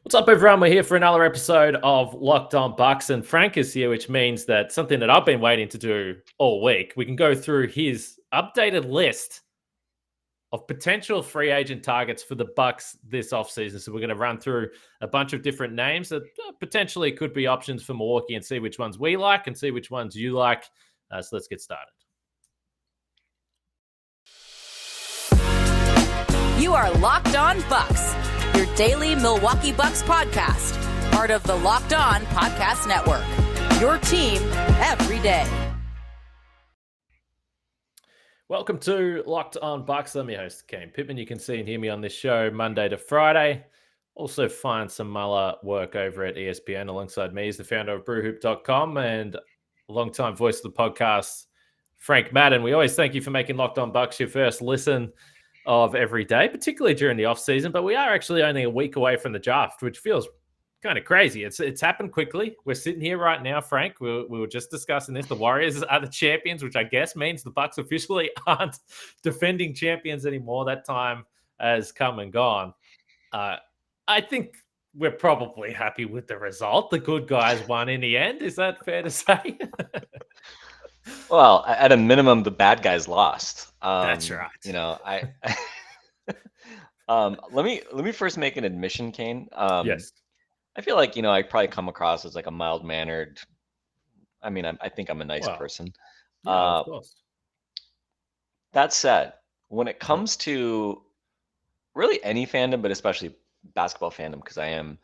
What's up, everyone? We're here for another episode of Locked On Bucks, and Frank is here, which means that something that I've been waiting to do all week. We can go through his updated list of potential free agent targets for the Bucks this offseason. So we're going to run through a bunch of different names that potentially could be options for Milwaukee and see which ones we like and see which ones you like. So let's get started. You are Locked On Bucks, your daily Milwaukee Bucks podcast, part of the Locked On Podcast Network, your team every day. Welcome to Locked On Bucks. I'm your host, Kane Pittman. You can see and hear me on this show Monday to Friday. Also find some Muller work over at ESPN alongside me. He's the founder of brewhoop.com and a longtime voice of the podcast, Frank Madden. We always thank you for making Locked On Bucks your first listen of every day, particularly during the off season. But we are actually only a week away from the draft, which feels kind of crazy. It's happened quickly. We're sitting here right now, Frank. We were just discussing this. The Warriors are the champions, which I guess means the Bucks officially aren't defending champions anymore. That time has come and gone. I think we're probably happy with the result. The good guys won in the end. Is that fair to say? Well, at a minimum, the bad guys lost. That's right. You know, let me first make an admission, Kane. Yes. I feel like, I probably come across as like a mild-mannered. I think I'm a nice person. Yeah, of course. That said, when it comes to really any fandom, but especially basketball fandom, because I am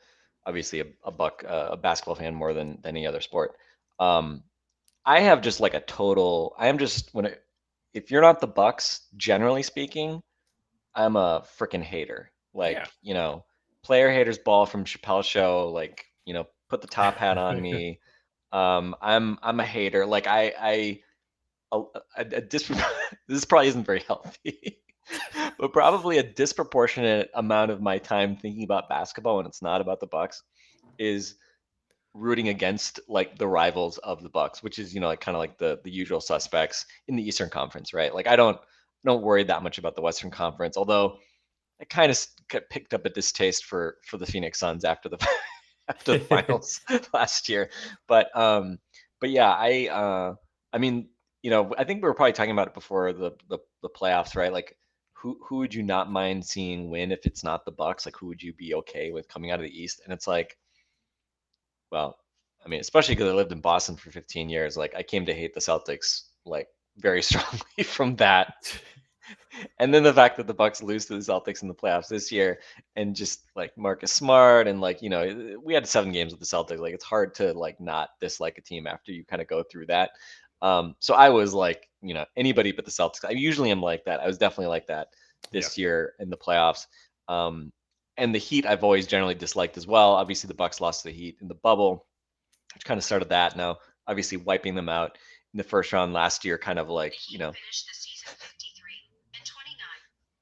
obviously a basketball fan more than any other sport. I have just like if you're not the Bucks, generally speaking, I'm a freaking hater. Player haters ball from Chappelle's show. Put the top hat on me. I'm a hater. This probably isn't very healthy, but probably a disproportionate amount of my time thinking about basketball when it's not about the Bucks is rooting against like the rivals of the Bucks, which is kind of like the usual suspects in the Eastern Conference, right? Like I don't worry that much about the Western Conference, although I kind of picked up a distaste for the Phoenix Suns after the finals last year. But yeah, I think we were probably talking about it before the playoffs, right? Like who would you not mind seeing win if it's not the Bucks? Like who would you be okay with coming out of the East? And it's like, well, especially because I lived in Boston for 15 years, like I came to hate the Celtics like very strongly from that. And then the fact that the Bucks lose to the Celtics in the playoffs this year, and just like Marcus Smart, and we had 7 games with the Celtics. Like it's hard to like not dislike a team after you kind of go through that. So I was like, anybody but the Celtics. I usually am like that. I was definitely like that this year in the playoffs. And the Heat, I've always generally disliked as well. Obviously, the Bucks lost to the Heat in the bubble, which kind of started that. Now, obviously, wiping them out in the first round last year, kind of like, Finished the season 53 and 29.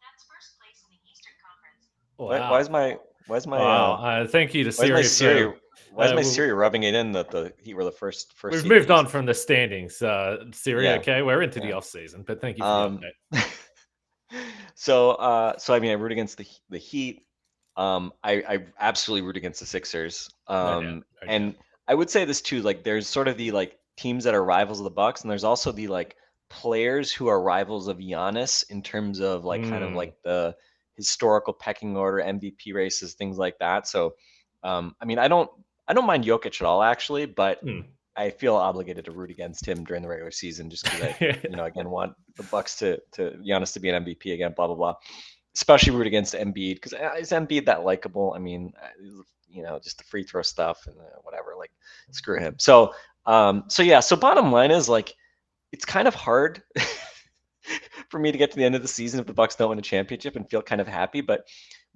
That's first place in the Eastern Conference. Wow. Why is my thank you to Siri. Why is my Siri rubbing it in that the Heat were the first? We've moved on from the standings, Siri. Yeah. Okay, we're into the off season, but thank you for the update. So I root against the Heat. I absolutely root against the Sixers. And I would say this too, like there's sort of the like teams that are rivals of the Bucks, and there's also the like players who are rivals of Giannis in terms of like kind of like the historical pecking order, MVP races, things like that. So I don't mind Jokic at all actually, but I feel obligated to root against him during the regular season just because I again want the Bucks to Giannis to be an MVP again, blah blah blah. Especially root against Embiid because is Embiid that likable? Just the free throw stuff and whatever. Like, screw him. So bottom line is like, it's kind of hard for me to get to the end of the season if the Bucks don't win a championship and feel kind of happy. But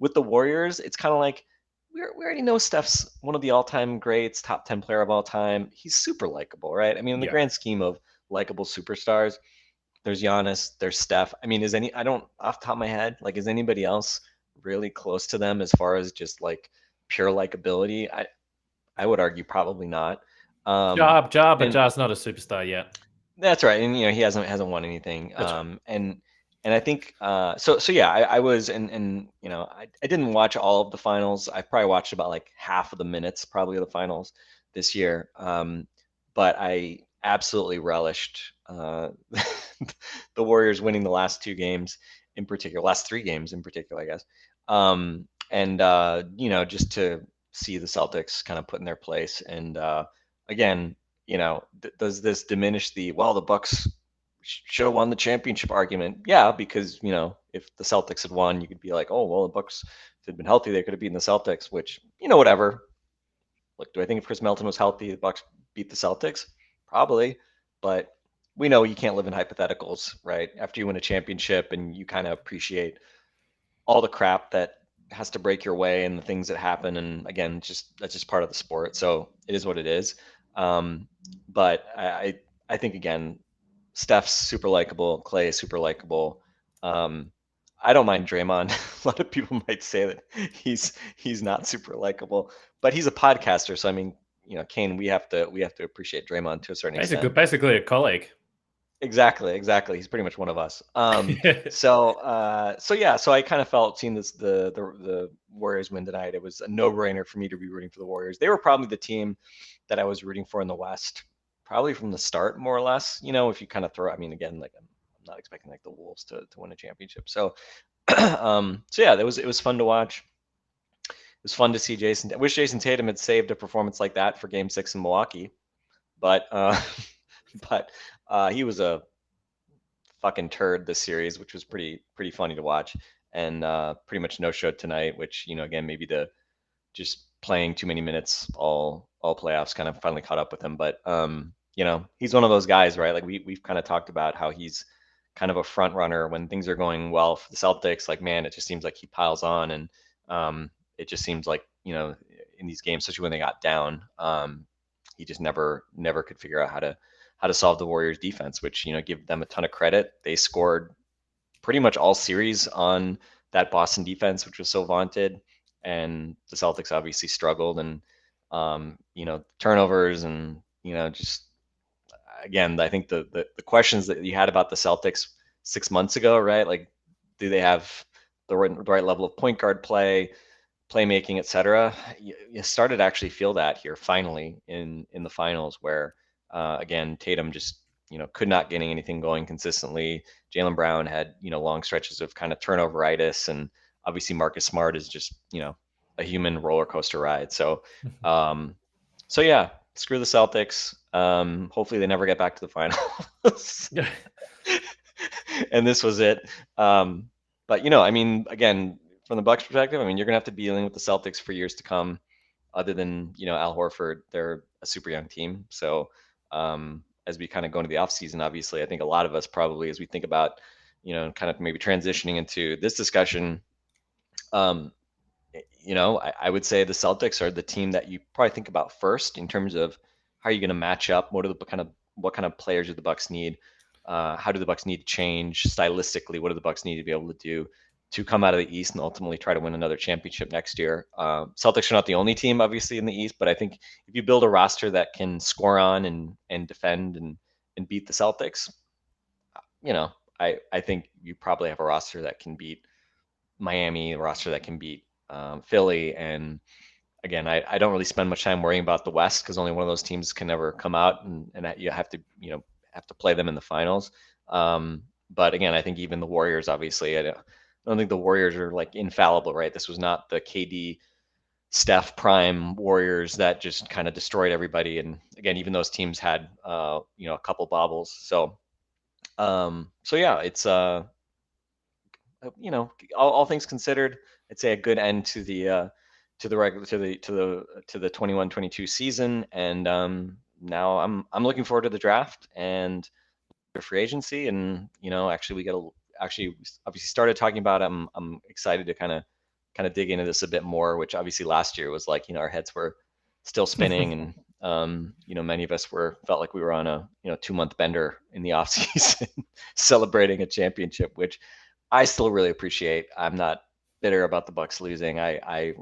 with the Warriors, it's kind of like we already know Steph's one of the all-time greats, top 10 player of all time. He's super likable, right? In the grand scheme of likable superstars. There's Giannis, there's Steph. I don't off the top of my head, like, is anybody else really close to them as far as just like pure likability? I would argue probably not. But Ja's not a superstar yet. That's right. And he hasn't won anything. Right. And And I think so yeah, I was and I didn't watch all of the finals. I probably watched about like half of the minutes probably of the finals this year. But I absolutely relished the Warriors winning the last 2 games in particular, last 3 games in particular, I guess. And just to see the Celtics kind of put in their place. And again, does this diminish the Bucks should have won the championship argument? Yeah, because if the Celtics had won, you could be like, oh well, the Bucks, if they'd been healthy, they could have beaten the Celtics. Which whatever. Look, do I think if Chris Melton was healthy, the Bucks beat the Celtics? Probably, but we know you can't live in hypotheticals, right? After you win a championship and you kind of appreciate all the crap that has to break your way and the things that happen, and again, that's just part of the sport. So it is what it is. But I think again, Steph's super likable. Clay is super likable. I don't mind Draymond. A lot of people might say that he's not super likable, but he's a podcaster. So I mean, Kane, we have to appreciate Draymond to a certain extent. Basically a colleague. Exactly. He's pretty much one of us. So I kind of felt seeing the Warriors win tonight, it was a no-brainer for me to be rooting for the Warriors. They were probably the team that I was rooting for in the West, probably from the start, more or less. If you kind of throw, I mean, again, like I'm not expecting like the Wolves to win a championship. So, so yeah, it was fun to watch. It was fun to see Jason. I wish Jason Tatum had saved a performance like that for Game 6 in Milwaukee, but he was a fucking turd this series, which was pretty funny to watch, and pretty much no show tonight, which again maybe the just playing too many minutes all playoffs kind of finally caught up with him. But he's one of those guys, right? Like we've kind of talked about how he's kind of a front runner when things are going well for the Celtics. Like, man, it just seems like he piles on, and it just seems like in these games, especially when they got down, he just never could figure out how to solve the Warriors defense, which, give them a ton of credit. They scored pretty much all series on that Boston defense, which was so vaunted. And the Celtics obviously struggled, and, turnovers and, just again, I think the questions that you had about the Celtics 6 months ago, right? Like, do they have the right level of point guard play, playmaking, etc.? You started to actually feel that here finally in the finals, where again, Tatum just could not getting anything going consistently. Jaylen Brown had long stretches of kind of turnoveritis, and obviously Marcus Smart is just a human roller coaster ride. So so yeah, screw the Celtics. Hopefully they never get back to the finals. And this was it. But I mean, again, from the Bucks perspective, I mean, you're gonna have to be dealing with the Celtics for years to come. Other than Al Horford, they're a super young team. So as we kind of go into the offseason, obviously, I think a lot of us probably, as we think about, kind of maybe transitioning into this discussion, I would say the Celtics are the team that you probably think about first in terms of how are you going to match up? What kind of players do the Bucks need? How do the Bucks need to change stylistically? What do the Bucks need to be able to do to come out of the East and ultimately try to win another championship next year? Celtics are not the only team, obviously, in the East, but I think if you build a roster that can score on and defend and beat the Celtics, I think you probably have a roster that can beat Miami, a roster that can beat Philly. And again, I don't really spend much time worrying about the West because only one of those teams can ever come out, and you have to play them in the finals. But again, I think even the Warriors, obviously, I don't think the Warriors are like infallible, right? This was not the KD, Steph prime Warriors that just kind of destroyed everybody. And again, even those teams had a couple bobbles. So yeah, it's all things considered, I'd say a good end to the regular to the 21-22 season. And now I'm looking forward to the draft and free agency. And actually we obviously started talking about it. I'm excited to kind of dig into this a bit more, which obviously last year was like our heads were still spinning, and many of us felt like we were on a 2-month bender in the off season celebrating a championship, which I still really appreciate. I'm not bitter about the Bucks losing. I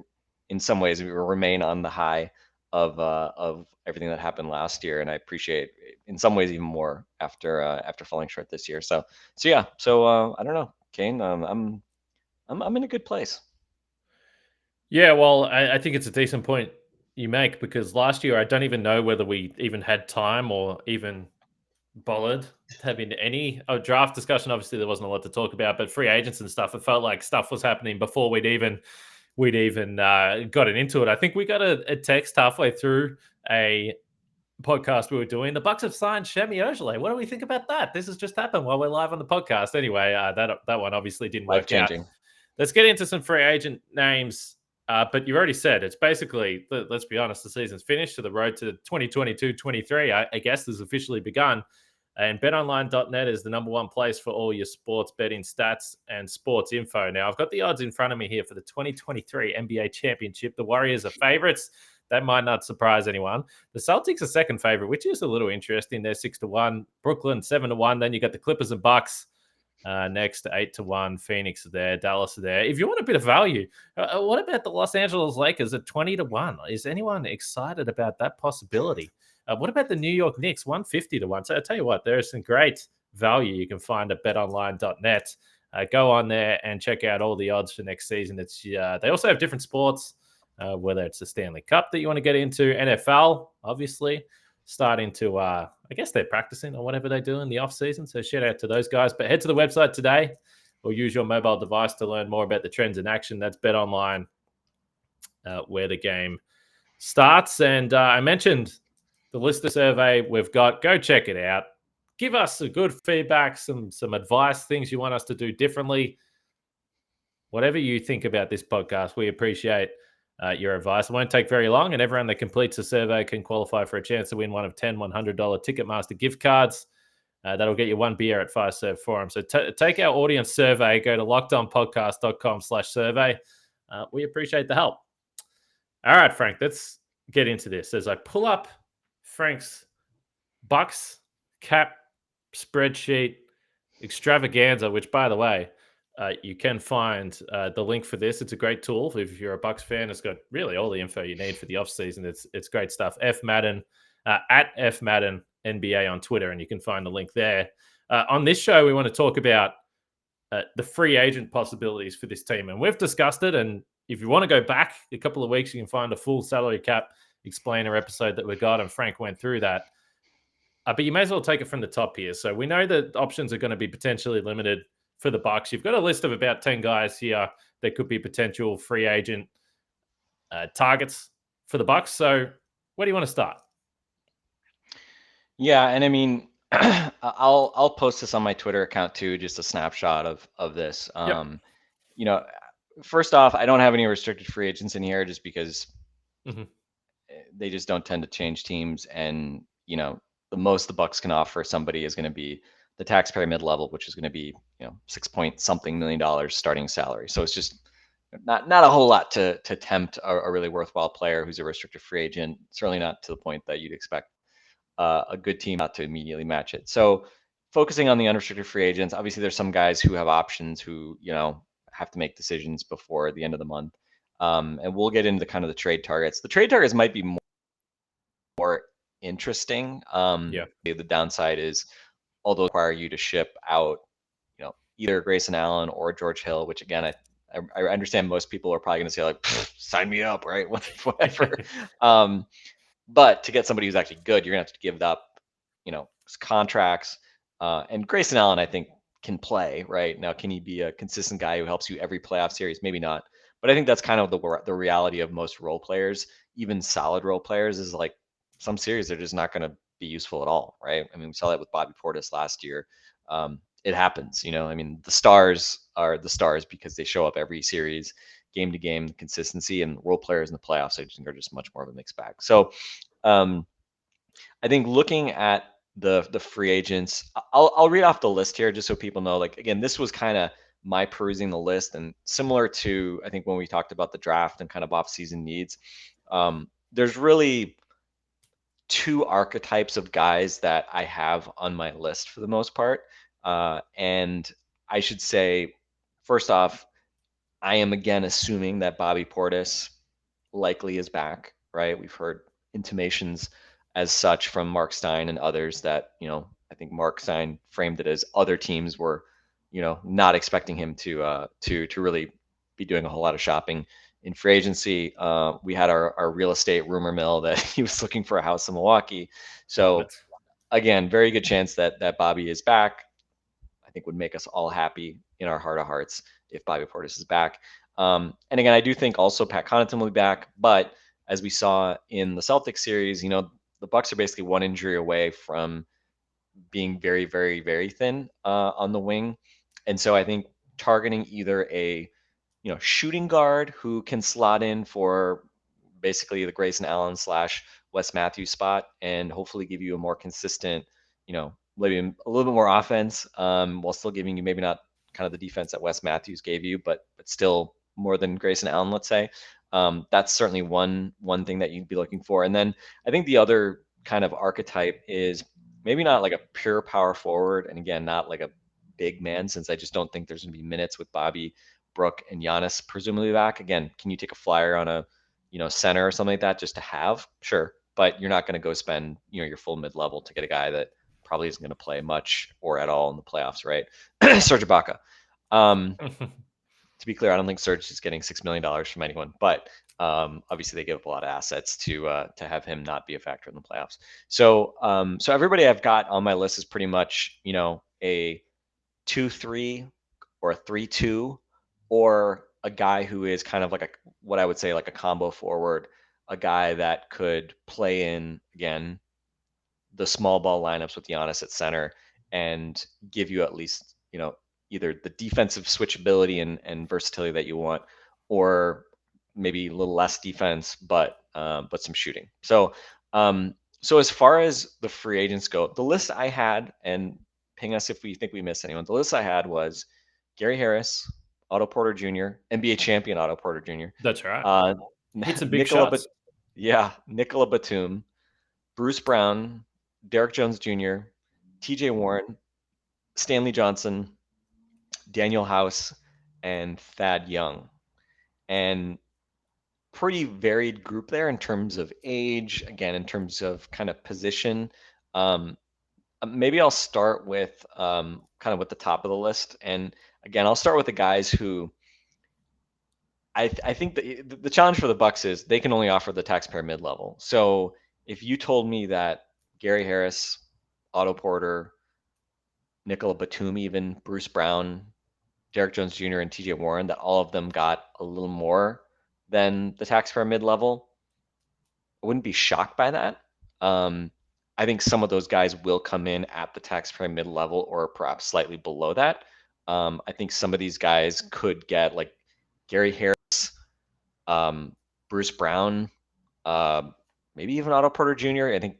in some ways we remain on the high of everything that happened last year, and I appreciate in some ways even more after falling short this year. So yeah. So I don't know, Kane. I'm in a good place. Yeah, well, I think it's a decent point you make because last year I don't even know whether we even had time or even bothered having any draft discussion. Obviously, there wasn't a lot to talk about, but free agents and stuff. It felt like stuff was happening before we'd even gotten into it. I think we got a text halfway through a podcast we were doing. The Bucks have signed Shemi Ojeleye. What do we think about that? This has just happened while we're live on the podcast. Anyway, that one obviously didn't Life work out. changing. Let's get into some free agent names. But you already said it's basically, let's be honest, the season's finished. So the road to 2022-23, I guess, has officially begun. And betonline.net is the number one place for all your sports betting stats and sports info. Now, I've got the odds in front of me here for the 2023 NBA Championship. The Warriors are favorites. That might not surprise anyone. The Celtics are second favorite, which is a little interesting. They're 6-1. Brooklyn 7-1. Then you got the Clippers and Bucks. Next, 8-1. Phoenix are there. Dallas are there. If you want a bit of value, what about the Los Angeles Lakers at 20-1? Is anyone excited about that possibility? What about the New York Knicks, 150-1? So I tell you what, there is some great value you can find at betonline.net. Go on there and check out all the odds for next season. It's they also have different sports, whether it's the Stanley Cup that you want to get into, NFL, obviously, starting to, I guess they're practicing or whatever they do in the off season. So shout out to those guys. But head to the website today or use your mobile device to learn more about the trends in action. That's BetOnline, where the game starts. And I mentioned the listener survey we've got. Go check it out. Give us a good feedback, some advice, things you want us to do differently. Whatever you think about this podcast, we appreciate your advice. It won't take very long, and everyone that completes the survey can qualify for a chance to win one of 10 $100 Ticketmaster gift cards. That'll get you one beer at Five Serve Forum. So take our audience survey. Go to lockedonpodcast.com/survey. We appreciate the help. All right, Frank, let's get into this. As I pull up Frank's Bucks cap spreadsheet extravaganza, which, by the way, you can find the link for this. It's a great tool if you're a Bucks fan. It's got really all the info you need for the offseason. It's great stuff. F Madden at F Madden NBA on Twitter, and you can find the link there. On this show, we want to talk about the free agent possibilities for this team, and we've discussed it. And if you want to go back a couple of weeks, you can find a full salary cap explainer episode that we got, and Frank went through that. But you may as well take it from the top here. So we know that options are going to be potentially limited for the Bucks. You've got a list of about 10 guys here that could be potential free agent targets for the Bucks. So where do you want to start? Yeah, and I mean, I'll post this on my Twitter account too, just a snapshot of this. Yep. You know, first off, I don't have any restricted free agents in here just because they just don't tend to change teams, and the most the Bucks can offer somebody is going to be the taxpayer mid-level, which is going to be $6-point-something million starting salary. So it's just not a whole lot to tempt a really worthwhile player who's a restricted free agent. Certainly not to the point that you'd expect a good team not to immediately match it. So focusing on the unrestricted free agents, obviously there's some guys who have options who have to make decisions before the end of the month. And we'll get into kind of the trade targets. The trade targets might be more interesting. The downside is, although require you to ship out, either Grayson Allen or George Hill, which again, I understand most people are probably going to say like, sign me up, right? Whatever. But to get somebody who's actually good, you're gonna have to give up, contracts. And Grayson Allen, I think, can play right now. Can he be a consistent guy who helps you every playoff series? Maybe not. But I think that's kind of the reality of most role players, even solid role players, is like some series they're just not going to be useful at all, right? I mean, we saw that with Bobby Portis last year. It happens, I mean, the stars are the stars because they show up every series, game to game, consistency, and role players in the playoffs, I think, are just much more of a mixed bag. So I think looking at the free agents, I'll read off the list here just so people know. Like, again, this was kind of my perusing the list, and similar to, I think, when we talked about the draft and kind of off-season needs, there's really two archetypes of guys that I have on my list for the most part. And I should say, first off, I am again assuming that Bobby Portis likely is back, right? We've heard intimations as such from Mark Stein and others that, I think Mark Stein framed it as other teams were, not expecting him to really be doing a whole lot of shopping in free agency. We had our real estate rumor mill that he was looking for a house in Milwaukee. Love So it. again, very good chance that Bobby is back. I think would make us all happy in our heart of hearts if Bobby Portis is back. And again, I do think also Pat Connaughton will be back, but as we saw in the Celtics series, the Bucks are basically one injury away from being very, very, very thin on the wing. And so I think targeting either a shooting guard who can slot in for basically the Grayson Allen / Wes Matthews spot and hopefully give you a more consistent, maybe a little bit more offense while still giving you maybe not kind of the defense that Wes Matthews gave you, but still more than Grayson Allen, let's say. That's certainly one thing that you'd be looking for. And then I think the other kind of archetype is maybe not like a pure power forward, and again, not like a big man, since I just don't think there's going to be minutes with Bobby, Brooke, and Giannis presumably back. Again, can you take a flyer on a center or something like that just to have? Sure, but you're not going to go spend your full mid level to get a guy that probably isn't going to play much or at all in the playoffs, right? Serge Ibaka. To be clear, I don't think Serge is getting $6 million from anyone, but obviously they give up a lot of assets to have him not be a factor in the playoffs. So everybody I've got on my list is pretty much a 2-3 or a 3-2, or a guy who is kind of like what I would say like a combo forward, a guy that could play in again the small ball lineups with Giannis at center and give you at least either the defensive switchability and versatility that you want, or maybe a little less defense but some shooting. So as far as the free agents go, the list I had, and ping us if we think we missed anyone, the list I had was Gary Harris, Otto Porter Jr., NBA champion Otto Porter Jr. That's right. Hit some big Nicola, shots. Nicola Batum, Bruce Brown, Derek Jones Jr., TJ Warren, Stanley Johnson, Daniel House, and Thad Young. And pretty varied group there in terms of age, again, in terms of kind of position. Maybe I'll start with kind of with the top of the list. And again, I'll start with the guys who I think the challenge for the Bucks is they can only offer the taxpayer mid-level. So if you told me that Gary Harris, Otto Porter, Nicola Batum, even Bruce Brown, Derek Jones Jr., and TJ Warren, that all of them got a little more than the taxpayer mid-level, I wouldn't be shocked by that. I think some of those guys will come in at the taxpayer mid-level or perhaps slightly below that. I think some of these guys could get like Gary Harris, Bruce Brown, maybe even Otto Porter Jr.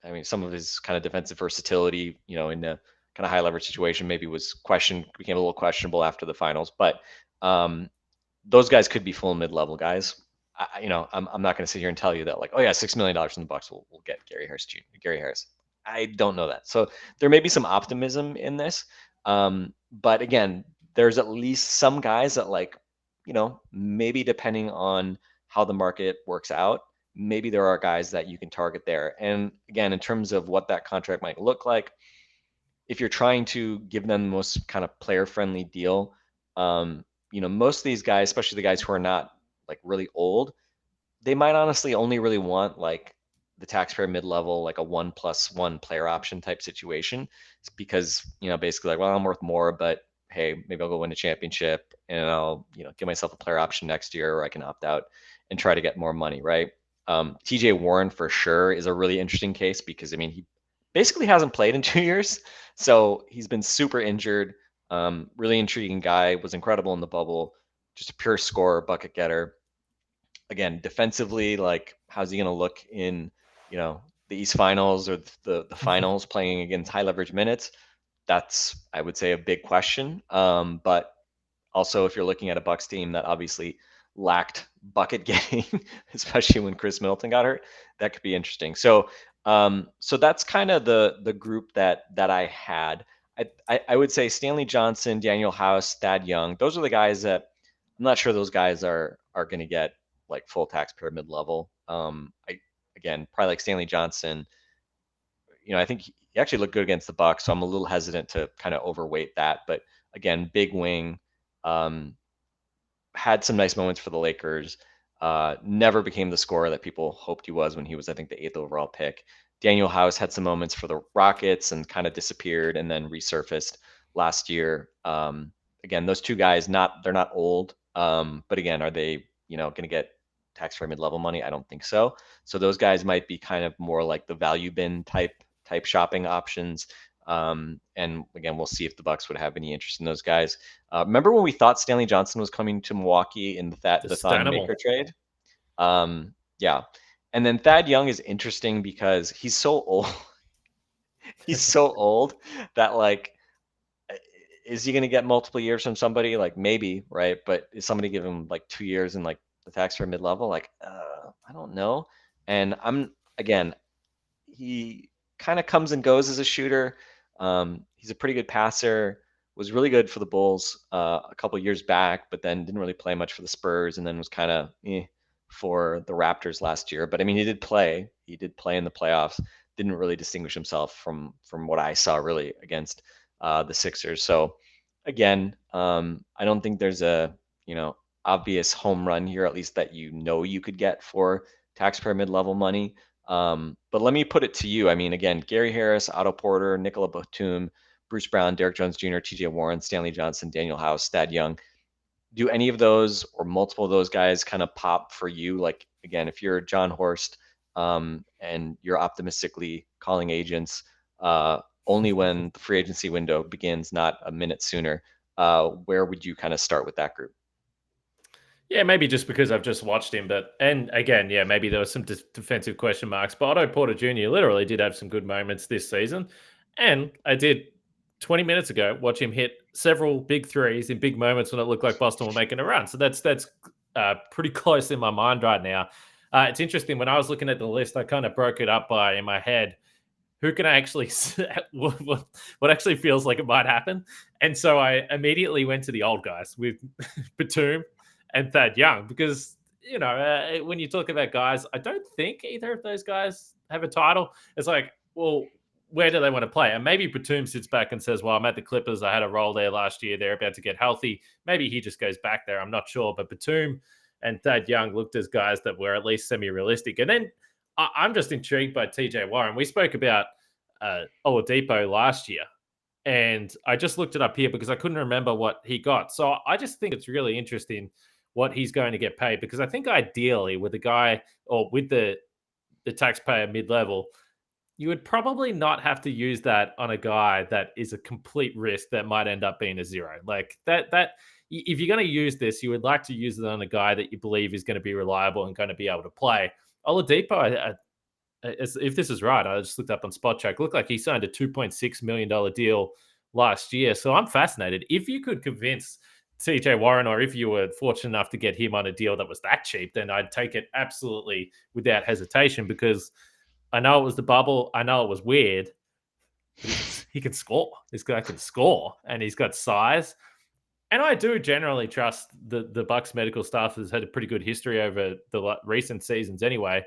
I mean, some of his kind of defensive versatility, in a kind of high leverage situation, maybe became a little questionable after the finals. But those guys could be full mid-level guys. I'm not going to sit here and tell you that like, oh yeah, $6 million from the Bucks will get Gary Harris Jr. Gary Harris. I don't know that. So there may be some optimism in this. But again, there's at least some guys that like, maybe depending on how the market works out, maybe there are guys that you can target there. And again, in terms of what that contract might look like, if you're trying to give them the most kind of player-friendly deal, most of these guys, especially the guys who are not like really old, they might honestly only really want like the taxpayer mid-level, like a 1+1 player option type situation. It's because, basically like, well, I'm worth more, but hey, maybe I'll go win a championship and I'll, give myself a player option next year, or I can opt out and try to get more money, right? TJ Warren for sure is a really interesting case because, I mean, he basically hasn't played in 2 years. So he's been super injured. Really intriguing guy, was incredible in the bubble, just a pure scorer, bucket getter. Again, defensively, like how's he going to look in, the East Finals or the finals playing against high leverage minutes? That's, I would say, a big question. But also, if you're looking at a Bucks team that obviously lacked bucket getting, especially when Chris Middleton got hurt, that could be interesting. So that's kind of the group that I had. I would say Stanley Johnson, Daniel House, Thad Young. Those are the guys that I'm not sure those guys are going to get like full taxpayer mid level. again, probably like Stanley Johnson. I think he actually looked good against the Bucks, so I'm a little hesitant to kind of overweight that. But again, big wing, um, had some nice moments for the Lakers. Never became the scorer that people hoped he was when he was, I think, the 8th overall pick. Daniel House had some moments for the Rockets and kind of disappeared and then resurfaced last year. Again, those two guys, they're not old, but again, are they going to get tax-free mid-level money? I don't think so. So those guys might be kind of more like the value bin type shopping options. And again, we'll see if the Bucks would have any interest in those guys. Remember when we thought Stanley Johnson was coming to Milwaukee in the Thon Maker trade? Yeah. And then Thad Young is interesting because he's so old. He's so old that, like, is he going to get multiple years from somebody? Like, maybe, right? But is somebody give him like 2 years in like the tax for mid-level? Like, I don't know. And again, he kind of comes and goes as a shooter. He's a pretty good passer. Was really good for the Bulls a couple years back, but then didn't really play much for the Spurs, and then was kind of for the Raptors last year. But I mean, he did play. He did play in the playoffs. Didn't really distinguish himself from what I saw really against the Sixers. So again, I don't think there's a obvious home run here, at least that you could get for taxpayer mid-level money. But let me put it to you. I mean, again, Gary Harris, Otto Porter, Nicola Batum, Bruce Brown, Derek Jones Jr., TJ Warren, Stanley Johnson, Daniel House, Thad Young. Do any of those or multiple of those guys kind of pop for you? Like, again, if you're John Horst and you're optimistically calling agents only when the free agency window begins, not a minute sooner, where would you kind of start with that group? Yeah, maybe just because I've just watched him, and again, yeah, maybe there was some defensive question marks. But Otto Porter Jr. literally did have some good moments this season, and I did 20 minutes ago watch him hit several big threes in big moments when it looked like Boston were making a run. So that's pretty close in my mind right now. It's interesting when I was looking at the list, I kind of broke it up by in my head who can I actually what actually feels like it might happen, and so I immediately went to the old guys with Batum and Thad Young, because when you talk about guys, I don't think either of those guys have a title. It's like, well, where do they want to play? And maybe Batum sits back and says, well, I'm at the Clippers. I had a role there last year. They're about to get healthy. Maybe he just goes back there. I'm not sure. But Batum and Thad Young looked as guys that were at least semi-realistic. And then I'm just intrigued by TJ Warren. We spoke about Oladipo last year, and I just looked it up here because I couldn't remember what he got. So I just think it's really interesting what he's going to get paid, because I think ideally with a guy or with the taxpayer mid-level, you would probably not have to use that on a guy that is a complete risk that might end up being a zero. Like that if you're going to use this, you would like to use it on a guy that you believe is going to be reliable and going to be able to play. Oladipo, if this is right, I just looked up on Spot Check. Looked like he signed a $2.6 million deal last year. So I'm fascinated. If you could convince TJ Warren, or if you were fortunate enough to get him on a deal that was that cheap, then I'd take it absolutely without hesitation, because I know it was the bubble. I know it was weird. But he can score. This guy can score, and he's got size. And I do generally trust the Bucks medical staff has had a pretty good history over the recent seasons anyway.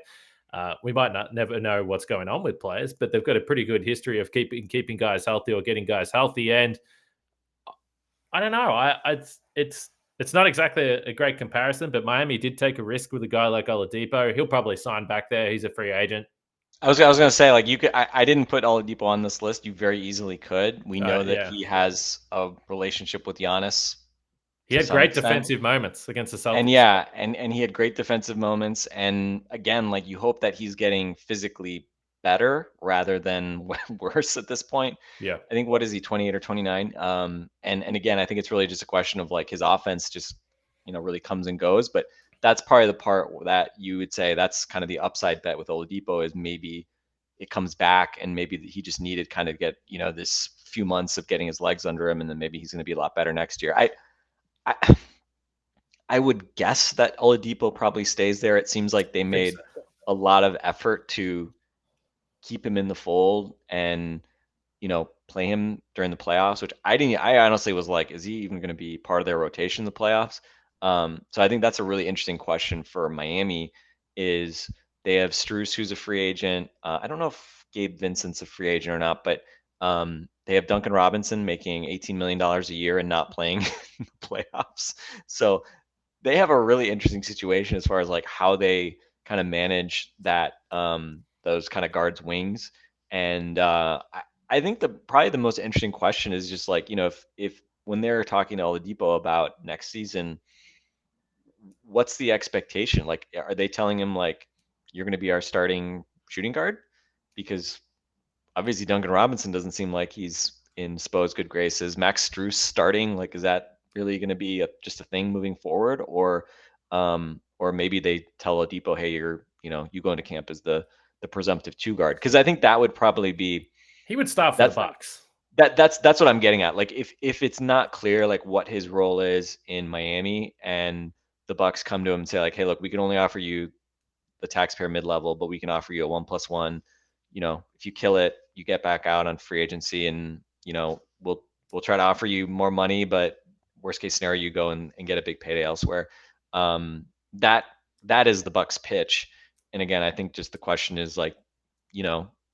We might never know what's going on with players, but they've got a pretty good history of keeping guys healthy or getting guys healthy. And I don't know. It's not exactly a great comparison, but Miami did take a risk with a guy like Oladipo. He'll probably sign back there. He's a free agent. I was gonna say, like, you could. I didn't put Oladipo on this list. You very easily could. We know that he has a relationship with Giannis. He had great defensive moments against the Celtics. And yeah, and he had great defensive moments. And again, like, you hope that he's getting physically better rather than worse at this point. Yeah. I think, what is he, 28 or 29? And again, I think it's really just a question of, like, his offense just, really comes and goes. But that's probably the part that you would say that's kind of the upside bet with Oladipo, is maybe it comes back and maybe he just needed kind of get, this few months of getting his legs under him, and then maybe he's going to be a lot better next year. I would guess that Oladipo probably stays there. It seems like they made a lot of effort to keep him in the fold and, play him during the playoffs, which I honestly was like, is he even going to be part of their rotation in the playoffs? So I think that's a really interesting question for Miami, is, They have Strus, who's a free agent. I don't know if Gabe Vincent's a free agent or not, but they have Duncan Robinson making $18 million a year and not playing in the playoffs. So they have a really interesting situation as far as like how they kind of manage that those kind of guards wings. And I think probably the most interesting question is just like, if when they're talking to Oladipo about next season, what's the expectation? Like, are they telling him like you're going to be our starting shooting guard? Because obviously Duncan Robinson doesn't seem like he's in Spo's good graces. Max Strus starting, like, is that really going to be just a thing moving forward, or maybe they tell Oladipo, hey, you go into camp as the presumptive two guard? Because I think that would probably be He would start for the that's Bucks. that's what I'm getting at. Like, if it's not clear like what his role is in Miami, and the Bucks come to him and say like, hey, look, we can only offer you the taxpayer mid-level, but we can offer you a 1+1. If you kill it, you get back out on free agency, and we'll try to offer you more money, but worst case scenario, you go and get a big payday elsewhere. That is the Bucks pitch. And again, I think just the question is like,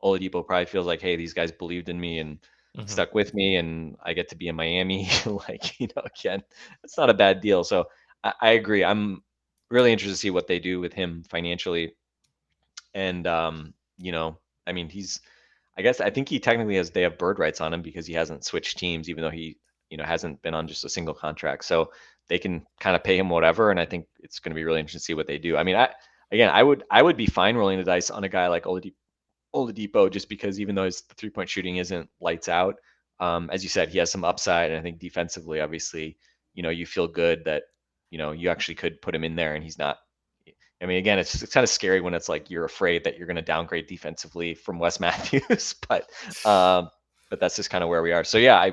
Oladipo probably feels like, hey, these guys believed in me and stuck with me, and I get to be in Miami. Like, again, it's not a bad deal. So I agree. I'm really interested to see what they do with him financially. And I mean, I think he technically they have bird rights on him because he hasn't switched teams, even though he, hasn't been on just a single contract. So they can kind of pay him whatever. And I think it's going to be really interesting to see what they do. I mean, I would be fine rolling the dice on a guy like Oladipo, just because even though his 3-point shooting isn't lights out, as you said, he has some upside. And I think defensively, obviously, you feel good that, you actually could put him in there and he's not. I mean, again, it's kind of scary when it's like you're afraid that you're going to downgrade defensively from Wes Matthews, but that's just kind of where we are. So yeah,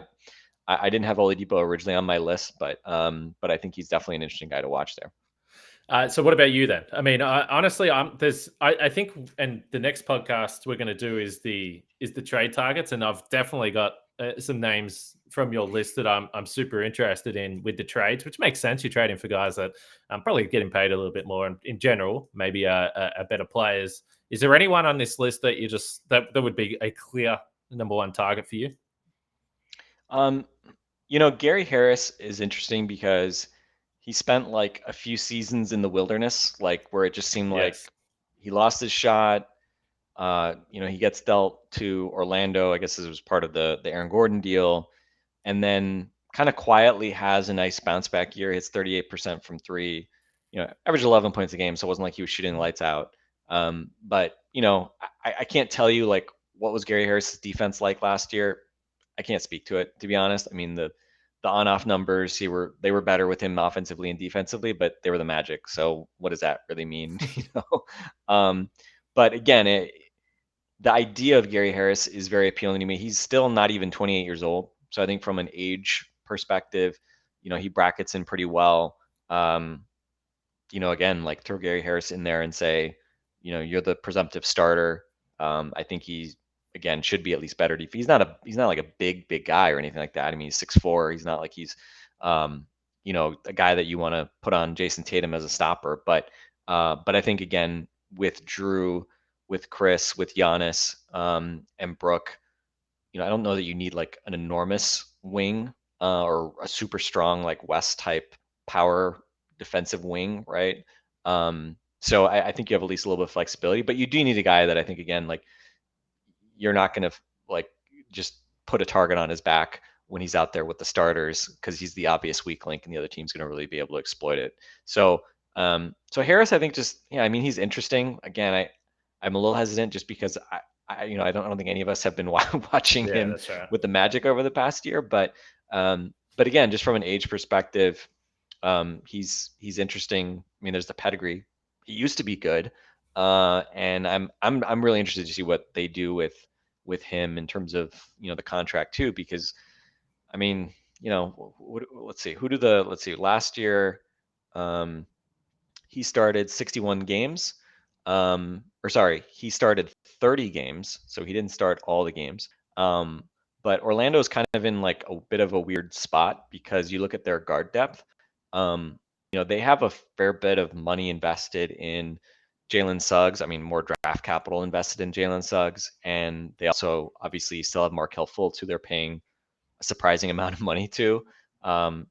I didn't have Oladipo originally on my list, but I think he's definitely an interesting guy to watch there. So what about you then? I mean, honestly, I think, and the next podcast we're going to do is the trade targets, and I've definitely got some names from your list that I'm super interested in with the trades, which makes sense. You're trading for guys that probably getting paid a little bit more, and in general, maybe are better players. Is there anyone on this list that you just that would be a clear number one target for you? Gary Harris is interesting because he spent like a few seasons in the wilderness, like where it just seemed like he lost his shot. He gets dealt to Orlando. I guess this was part of the Aaron Gordon deal, and then kind of quietly has a nice bounce back year. Hits 38% from three. Averaged 11 points a game, so it wasn't like he was shooting lights out. But I can't tell you like what was Gary Harris's defense like last year. I can't speak to it, to be honest. I mean, the on-off numbers, they were better with him offensively and defensively, but they were the Magic. So what does that really mean? But again, the idea of Gary Harris is very appealing to me. He's still not even 28 years old. So I think from an age perspective, he brackets in pretty well. Again, like throw Gary Harris in there and say, you're the presumptive starter. I think he, again, should be at least better. He's not like a big guy or anything like that. I mean, he's 6'4". He's not like he's, a guy that you want to put on Jason Tatum as a stopper. But I think, again, with Drew, with Chris, with Giannis, and Brooke, I don't know that you need like an enormous wing or a super strong like West type power defensive wing, right? So I think you have at least a little bit of flexibility, but you do need a guy that I think, again, like you're not going to like just put a target on his back when he's out there with the starters, because he's the obvious weak link and the other team's going to really be able to exploit it. So Harris, I think I mean, he's interesting. Again, I'm a little hesitant just because I don't think any of us have been watching him with the Magic over the past year, but again, just from an age perspective, he's interesting. I mean, there's the pedigree. He used to be good, and I'm really interested to see what they do with him in terms of the contract too, because I mean, let's see, last year, he started 61 games. He started 30 games, so he didn't start all the games. But Orlando is kind of in like a bit of a weird spot because you look at their guard depth. They have a fair bit of money invested in Jalen Suggs. I mean, more draft capital invested in Jalen Suggs, and they also obviously still have Markelle Fultz, who they're paying a surprising amount of money to.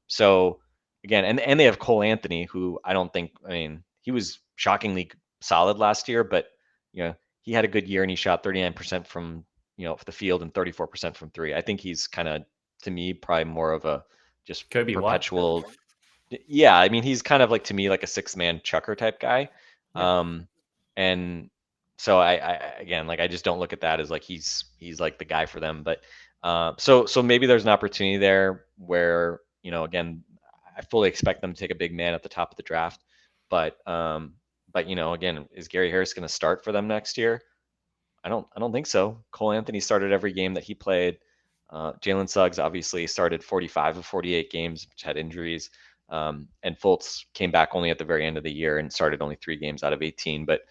So again, and they have Cole Anthony, who I don't think. I mean, he was shockingly solid last year, but he had a good year and he shot 39% from the field and 34% from three. I think he's kind of, to me, probably more of a just Kobe White. perpetual. Yeah, I mean, he's kind of like, to me, like a six-man chucker type guy. Yeah. And so I again, like, I just don't look at that as like he's like the guy for them. But so maybe there's an opportunity there where, again, I fully expect them to take a big man at the top of the draft. But again, is Gary Harris going to start for them next year? I don't think so. Cole Anthony started every game that he played. Jalen Suggs obviously started 45 of 48 games, which had injuries. And Fultz came back only at the very end of the year and started only 3 games out of 18. But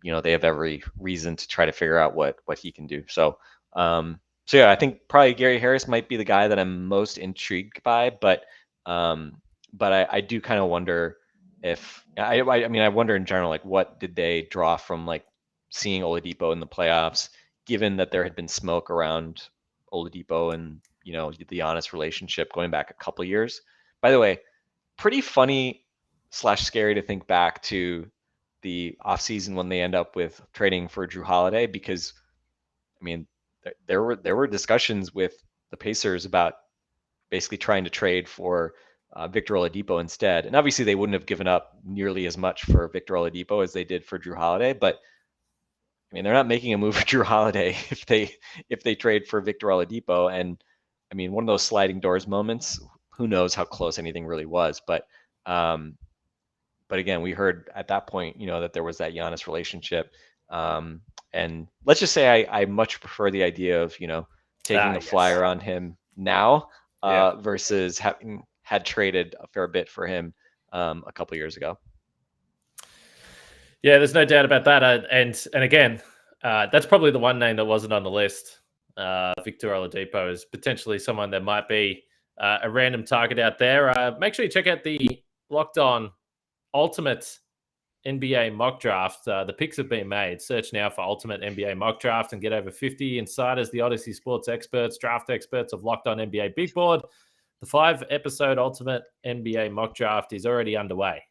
they have every reason to try to figure out what he can do. So yeah, I think probably Gary Harris might be the guy that I'm most intrigued by. But I do kind of wonder if I mean, I wonder in general, like, what did they draw from, like, seeing Oladipo in the playoffs, given that there had been smoke around Oladipo and the Giannis relationship going back a couple years. By the way, pretty funny / scary to think back to the offseason when they end up with trading for Drew Holiday, because I mean, there were discussions with the Pacers about basically trying to trade for Victor Oladipo instead. And obviously they wouldn't have given up nearly as much for Victor Oladipo as they did for Drew Holiday, but I mean, they're not making a move for Drew Holiday if they trade for Victor Oladipo. And I mean, one of those sliding doors moments, who knows how close anything really was. But again, we heard at that point, that there was that Giannis relationship. And let's just say I much prefer the idea of, taking a flyer on him now versus having had traded a fair bit for him a couple years ago. Yeah, there's no doubt about that. And again, that's probably the one name that wasn't on the list. Victor Oladipo is potentially someone that might be a random target out there. Make sure you check out the Locked On Ultimate NBA Mock Draft. The picks have been made. Search now for Ultimate NBA Mock Draft and get over 50 insiders, the Odyssey Sports experts, draft experts of Locked On NBA Big Board. The 5-episode Ultimate NBA Mock Draft is already underway.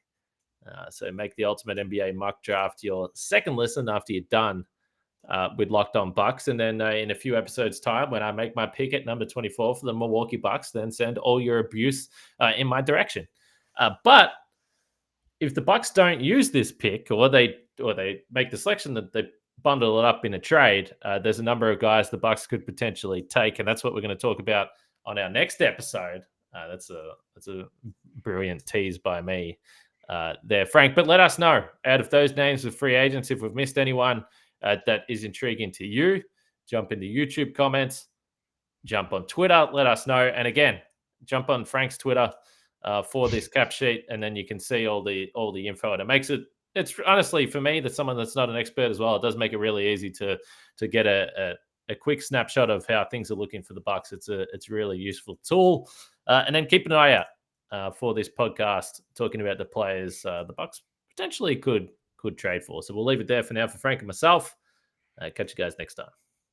So make the Ultimate NBA Mock Draft your second listen after you're done with Locked On Bucks. And then in a few episodes' time, when I make my pick at number 24 for the Milwaukee Bucks, then send all your abuse in my direction. But if the Bucks don't use this pick, or they make the selection that they bundle it up in a trade, there's a number of guys the Bucks could potentially take, and that's what we're going to talk about on our next episode. That's a brilliant tease by me there, Frank. But let us know, out of those names of free agents, if we've missed anyone that is intriguing to you. Jump into YouTube comments, jump on Twitter, let us know, and again, jump on Frank's Twitter for this cap sheet, and then you can see all the info. And it makes it's honestly, for me, that's someone that's not an expert as well, it does make it really easy to get a quick snapshot of how things are looking for the Bucks. It's a really useful tool. And then keep an eye out for this podcast talking about the players the Bucks potentially could trade for. So we'll leave it there for now for Frank and myself. Catch you guys next time.